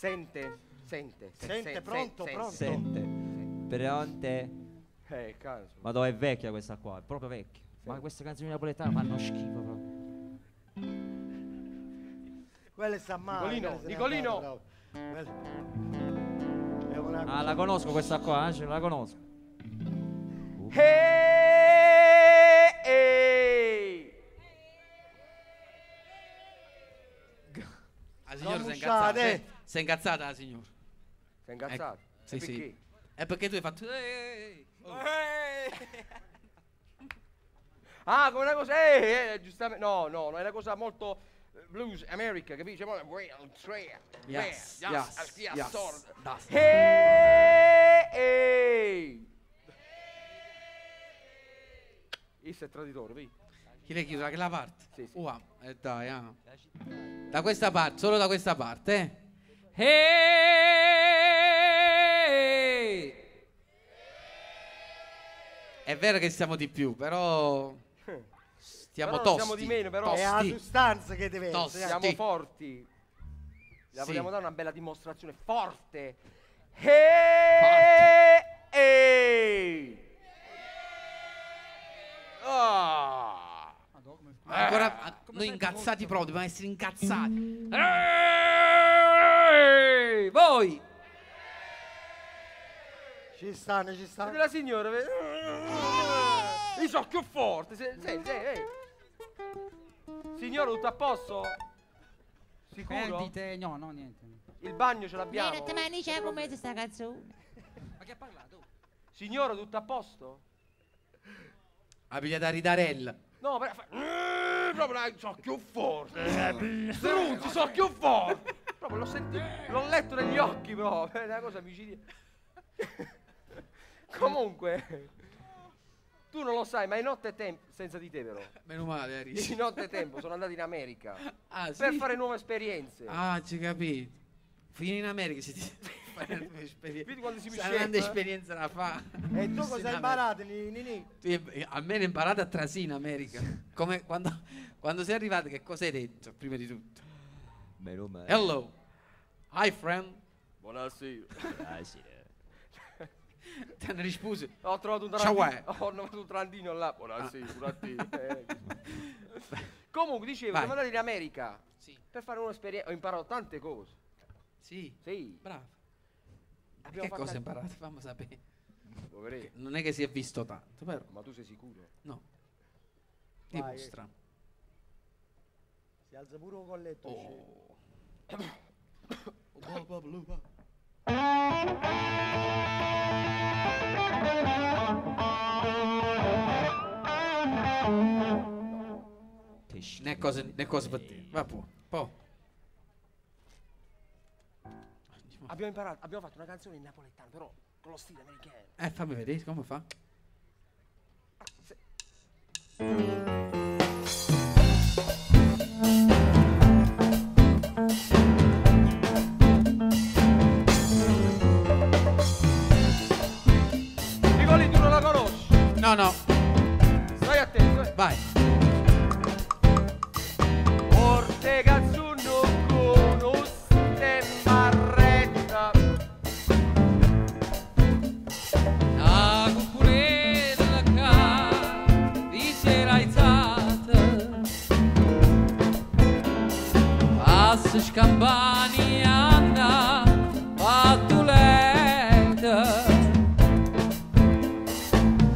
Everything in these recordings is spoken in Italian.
Sente, pronto. Pronte. Cazzo. Ma dove è vecchia questa qua? È proprio vecchia. Ma queste canzoni napoletane fanno schifo proprio. Quelle sta male. Nicolino. Ah, la conosco questa qua, la conosco. La signora si è incazzata. Si è incazzata la signora. Si è incazzata? Sì, perché? sì. È perché tu hai fatto... Ah, come una cosa... giustamente... No, è una cosa molto... Blues, America, capisci? Yes. Isso è traditore, vedi? Chi l'hai chiuso? Da quella parte? Sì. Dai, ah. Da questa parte, solo da questa parte, È vero che siamo di più, però stiamo tosti. Siamo di meno, però è la sostanza che deve essere. Siamo forti. La vogliamo dare una bella dimostrazione forte. Ancora noi incazzati proprio, dobbiamo essere incazzati. Voi! Ci stanno. La signora, io sono più forte. Signora, tutto a posto? Sicuro? No, niente. Il bagno ce l'abbiamo? Non ti mai dice come questa canzone. Ma che ha parlato? Signora, tutto a posto? Ha pigliato a ridarella. No, proprio sono più forte. Struzzi, sono più forte. Proprio l'ho sentito, l'ho letto negli occhi proprio. È una cosa micidia. Comunque, tu non lo sai, ma è notte e tempo, senza di te però. Meno male, Aris. Di notte e tempo sono andati in America sì? per fare nuove esperienze. Ah, ci capito. Finire in America si fare nuove esperienze. Vedi quando si mi una grande esperienza da fa. E tu cosa hai imparato, Nini? Almeno ho imparato a trasì in America. Come quando sei arrivato, che cosa hai detto prima di tutto? Meno male. Hello. Hi friend. Buonasera. Ti hanno risposto. Ho trovato un trandino là. Buonasera, Comunque dicevo, siamo andati in America per fare un'esperienza. Ho imparato tante cose. Sì. Bravo. Che cosa hai imparato? Fammi sapere. Poverino. Non è che si è visto tanto, però. Ma tu sei sicuro? No. Dimostra. Si alza pure un colletto. Né cose per te. Va po'. Abbiamo fatto una canzone in napoletano, però con lo stile americano. Fammi vedere come fa. Nicoli, tu non la conosci? No. Stai attento, Vai. Forte canzone con ste marretta. La cucurella che vi si era alzata, passa scampani Anna Pattuletta,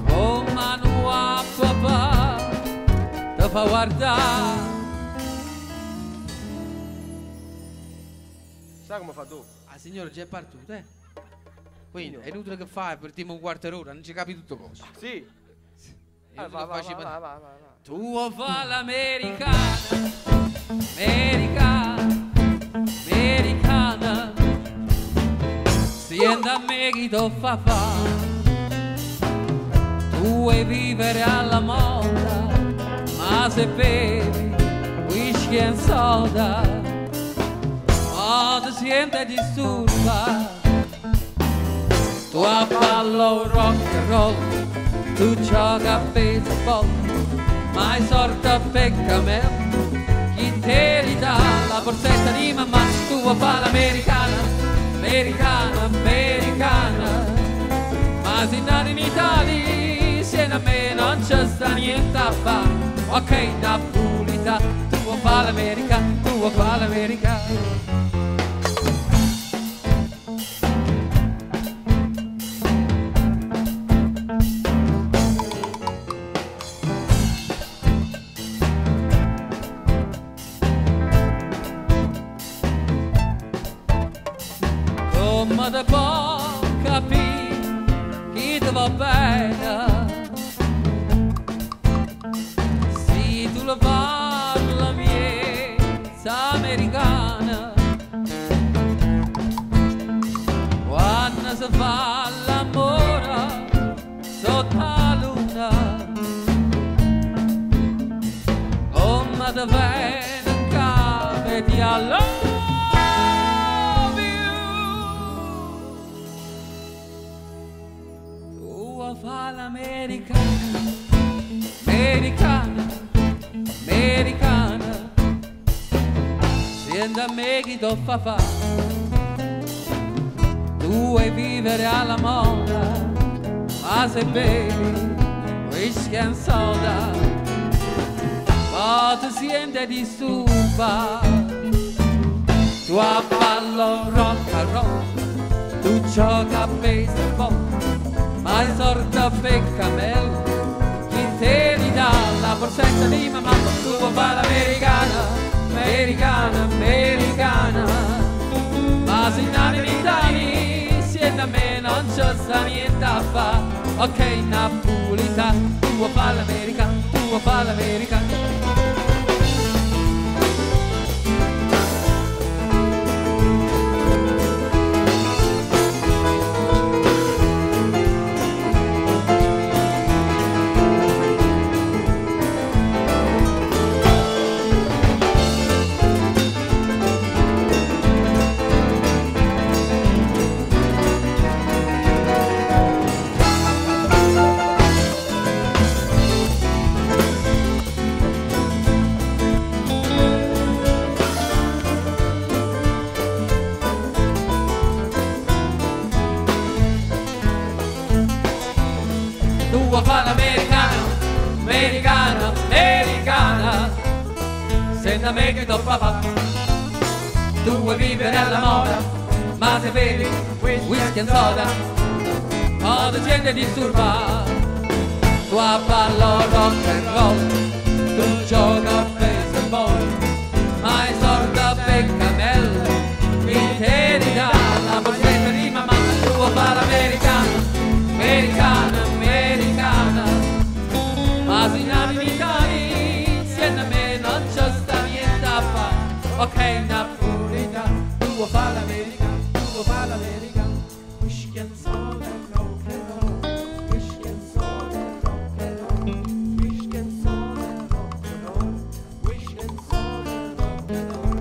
con mano a papà ti fa guardare. Sai come fa tu? Ah, signore, già è partito, Quindi è inutile che fai per un quarto d'ora, non ci capi tutto cosa. Sì. Va. Tu fa l'americana, americana, siendo a me chi ti fa. Tu vuoi vivere alla moda, ma se bevi whisky e soda, ti siente disturba. Tu a ballo rock and roll, tu gioca a baseball, ma hai sorto a peccamento. Chi te li dà la borsetta di mamma, tu vuoi fare l'americana, americana, americana, ma se nati in Italia, se a me non c'è sta niente a fare, ok napolitana, tu vuoi fare l'America, tu vuoi fare l'America. Come te può capire chi ti va bene se tu lo parla miezza americana quando si fa l'amore sotto la luna come te viene capo di allora fa l'americana, americana, americana, senta me chi ti fa fa, tu vuoi vivere alla moda, ma se bevi whisky and soda, poi ti senti disturba, tu a ballo rock and roll, tu gioca a baseball, ma il sorta peccamel, chi te li dà la borsetta di mamma, tu vuoi fare l'americana, americana, americana, ma se nati in Italia, siete a me non c'è sta niente a fare, ok napolitana, tu vuoi fare l'americana, tu vuoi fare l'americana. Tu vuoi fare l'americana, americana, americana, senta me che t'ho papà, tu vuoi vivere alla moda, ma se bevi whisky and soda, o ti senti disturbata, tu a ballo rock and roll, tu gioca a baseball, ma è sorda peccamella, chi te li dà la borsetta di mamma, tu vuoi fare l'americana, americana, americana, ma se nati in Italia, siete a me non c'è sta niente a fare, ok napolitana, tu vuoi fare l'americana, tu vuoi fare l'americana, whisky and soda, rock and roll, whisky and soda, rock and roll, whisky and soda, rock and roll, whisky and soda, rock and roll,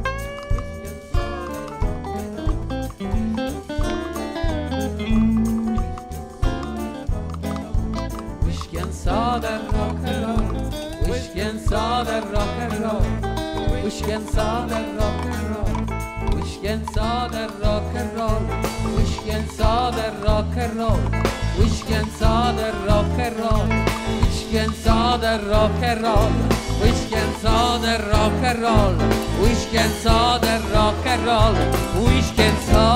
whisky and soda, rock and roll. Whisky and soda, rock and roll, whisky and soda, rock and roll, whisky and soda, rock and roll, whisky and soda, rock and roll, whisky and soda, rock and roll, whisky and soda, rock and roll, whisky and soda, rock and roll, whisky and soda, rock and roll, whisky and soda, rock and roll, whisky and soda.